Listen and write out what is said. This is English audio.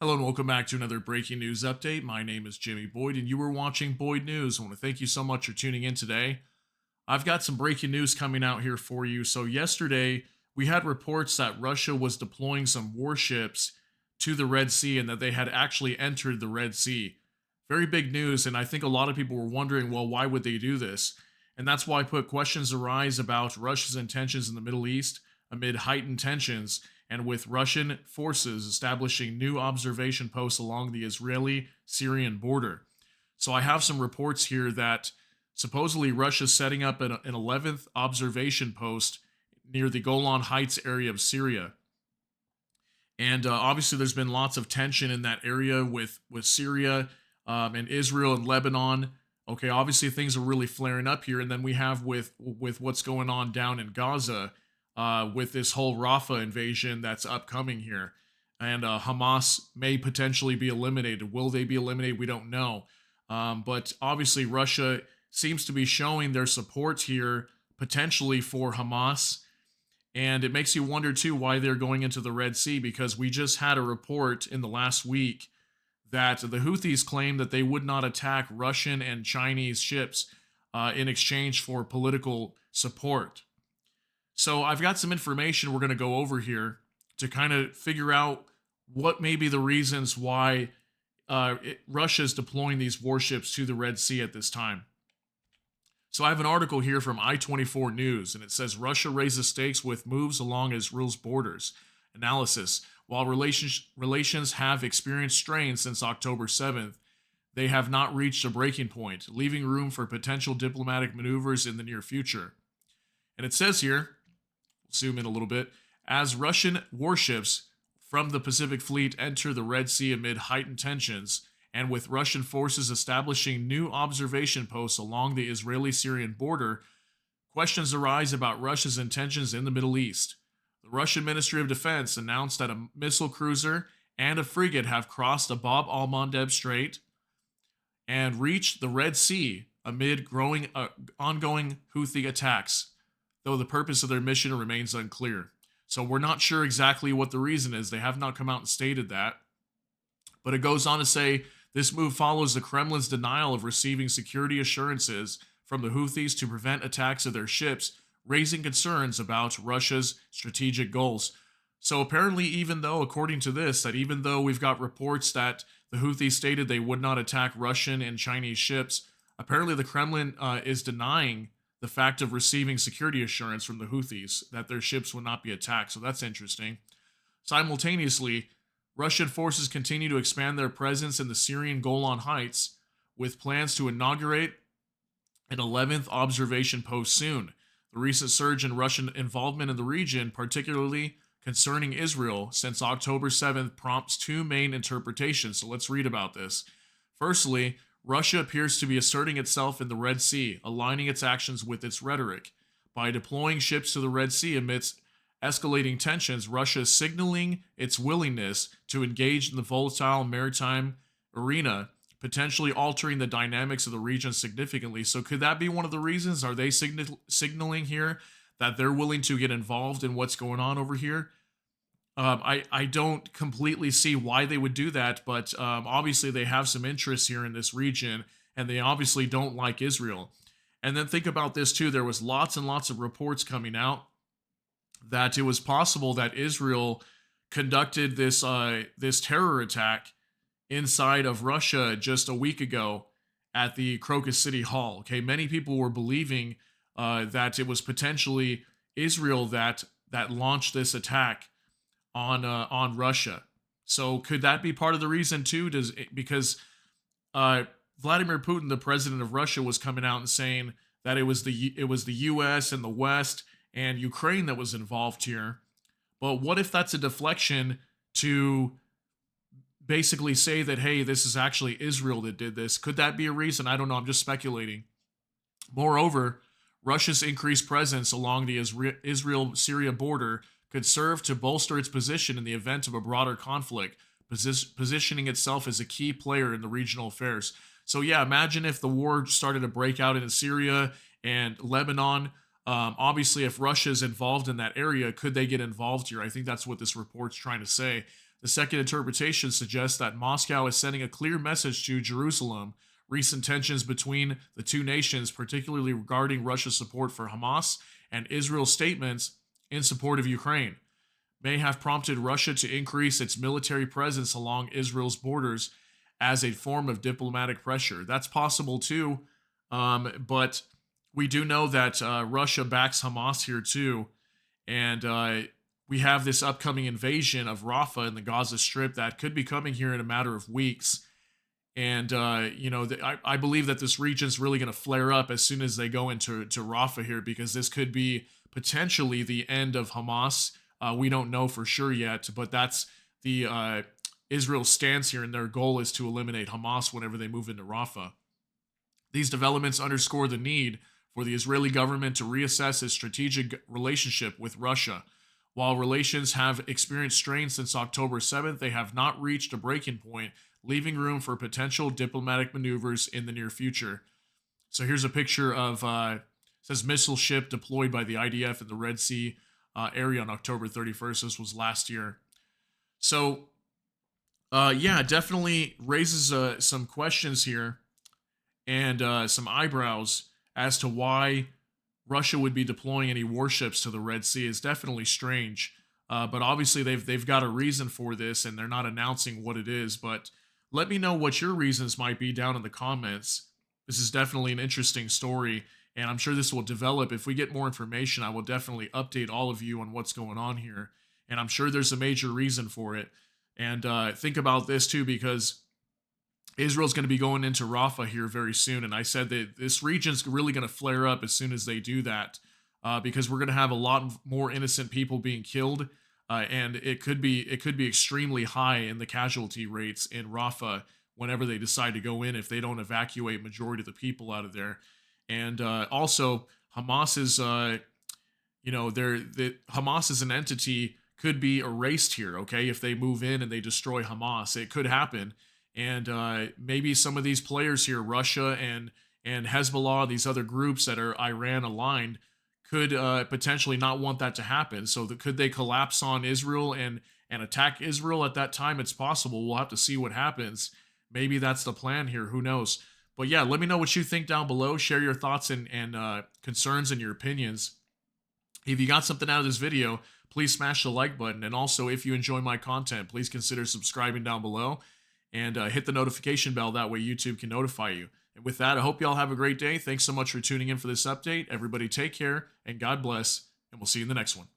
Hello and welcome back to another breaking news update. My name is Jimmy Boyd and you were watching Boyd News. I want to thank you so much for tuning in today. I've got some breaking news coming out here for you. So, yesterday we had reports that Russia was deploying some warships to the Red Sea and that they had actually entered the Red Sea. Very big news. And I think a lot of people were wondering, well, why would they do this? And that's why I put questions arise about Russia's intentions in the Middle East amid heightened tensions and with Russian forces establishing new observation posts along the Israeli Syrian border. So I have some reports here that supposedly Russia's setting up an 11th observation post near the Golan Heights area of Syria. And obviously, there's been lots of tension in that area with Syria and Israel and Lebanon. Okay, obviously things are really flaring up here, and then we have with what's going on down in Gaza with this whole Rafah invasion that's upcoming here, and Hamas may potentially be eliminated. Will they be eliminated? We don't know. But obviously, Russia seems to be showing their support here potentially for Hamas. And it makes you wonder too why they're going into the Red Sea, because we just had a report in the last week that the Houthis claim that they would not attack Russian and Chinese ships in exchange for political support. So I've got some information we're going to go over here to kind of figure out what may be the reasons why Russia is deploying these warships to the Red Sea at this time. So I have an article here from I-24 News, and it says Russia raises stakes with moves along Israel's borders. Analysis: while relations have experienced strain since October 7th, they have not reached a breaking point, leaving room for potential diplomatic maneuvers in the near future. And it says here, zoom in a little bit, as Russian warships from the Pacific Fleet enter the Red Sea amid heightened tensions, and with Russian forces establishing new observation posts along the Israeli Syrian border, questions arise about Russia's intentions in the Middle East. The Russian Ministry of Defense announced that a missile cruiser and a frigate have crossed the Bab al Mandeb Strait and reached the Red Sea amid ongoing Houthi attacks, though the purpose of their mission remains unclear. So we're not sure exactly what the reason is. They have not come out and stated that. But it goes on to say this move follows the Kremlin's denial of receiving security assurances from the Houthis to prevent attacks of their ships, raising concerns about Russia's strategic goals. So apparently, according to this, that even though we've got reports that the Houthis stated they would not attack Russian and Chinese ships, apparently the Kremlin is denying the fact of receiving security assurance from the Houthis that their ships would not be attacked. So that's interesting. Simultaneously, Russian forces continue to expand their presence in the Syrian Golan Heights, with plans to inaugurate an 11th observation post soon. The recent surge in Russian involvement in the region, particularly concerning Israel since October 7th, prompts two main interpretations. So let's read about this. Firstly, Russia appears to be asserting itself in the Red Sea, aligning its actions with its rhetoric. By deploying ships to the Red Sea amidst escalating tensions, Russia is signaling its willingness to engage in the volatile maritime arena, potentially altering the dynamics of the region significantly. So, could that be one of the reasons? Are they signaling here that they're willing to get involved in what's going on over here? I don't completely see why they would do that, but obviously they have some interest here in this region, and they obviously don't like Israel. And then think about this too. There was lots and lots of reports coming out that it was possible that Israel conducted this terror attack inside of Russia just a week ago at the Crocus City Hall. Okay, many people were believing that it was potentially Israel that launched this attack on Russia. So could that be part of the reason too? Because Vladimir Putin, the president of Russia, was coming out and saying that it was the U.S. and the West and Ukraine that was involved here. But what if that's a deflection to basically say that, hey, this is actually Israel that did this? Could that be a reason? I don't know. I'm just speculating. Moreover, Russia's increased presence along the Israel-Syria border could serve to bolster its position in the event of a broader conflict, positioning itself as a key player in the regional affairs. So yeah, imagine if the war started to break out in Syria and Lebanon. Obviously, if Russia is involved in that area, could they get involved here? I think that's what this report's trying to say. The second interpretation suggests that Moscow is sending a clear message to Jerusalem. Recent tensions between the two nations, particularly regarding Russia's support for Hamas and Israel's statements in support of Ukraine, may have prompted Russia to increase its military presence along Israel's borders as a form of diplomatic pressure. That's possible too, but we do know that Russia backs Hamas here too, and we have this upcoming invasion of Rafah in the Gaza Strip that could be coming here in a matter of weeks. And I believe that this region is really going to flare up as soon as they go into Rafah here, because this could be potentially the end of Hamas. We don't know for sure yet, but that's the Israel's stance here, and their goal is to eliminate Hamas whenever they move into Rafah. These developments underscore the need for the Israeli government to reassess its strategic relationship with Russia. While relations have experienced strain since October 7th, they have not reached a breaking point, leaving room for potential diplomatic maneuvers in the near future. So here's a picture of, says missile ship deployed by the IDF in the Red Sea area on October 31st. This was last year. So, yeah, definitely raises some questions here and some eyebrows as to why Russia would be deploying any warships to the Red Sea. Is definitely strange. But obviously they've got a reason for this, and they're not announcing what it is. But let me know what your reasons might be down in the comments. This is definitely an interesting story, and I'm sure this will develop. If we get more information, I will definitely update all of you on what's going on here. And I'm sure there's a major reason for it. And think about this too, because Israel's going to be going into Rafah here very soon. And I said that this region's really going to flare up as soon as they do that, because we're going to have a lot more innocent people being killed. And it could be extremely high in the casualty rates in Rafah whenever they decide to go in, if they don't evacuate majority of the people out of there. And also, Hamas is, Hamas as an entity could be erased here. Okay, if they move in and they destroy Hamas, it could happen. And maybe some of these players here, Russia and Hezbollah, these other groups that are Iran aligned, could potentially not want that to happen. So could they collapse on Israel and attack Israel at that time? It's possible. We'll have to see what happens. Maybe that's the plan here. Who knows? But yeah, let me know what you think down below. Share your thoughts and concerns and your opinions. If you got something out of this video, please smash the like button. And also, if you enjoy my content, please consider subscribing down below and hit the notification bell. That way YouTube can notify you. And with that, I hope you all have a great day. Thanks so much for tuning in for this update. Everybody take care and God bless, and we'll see you in the next one.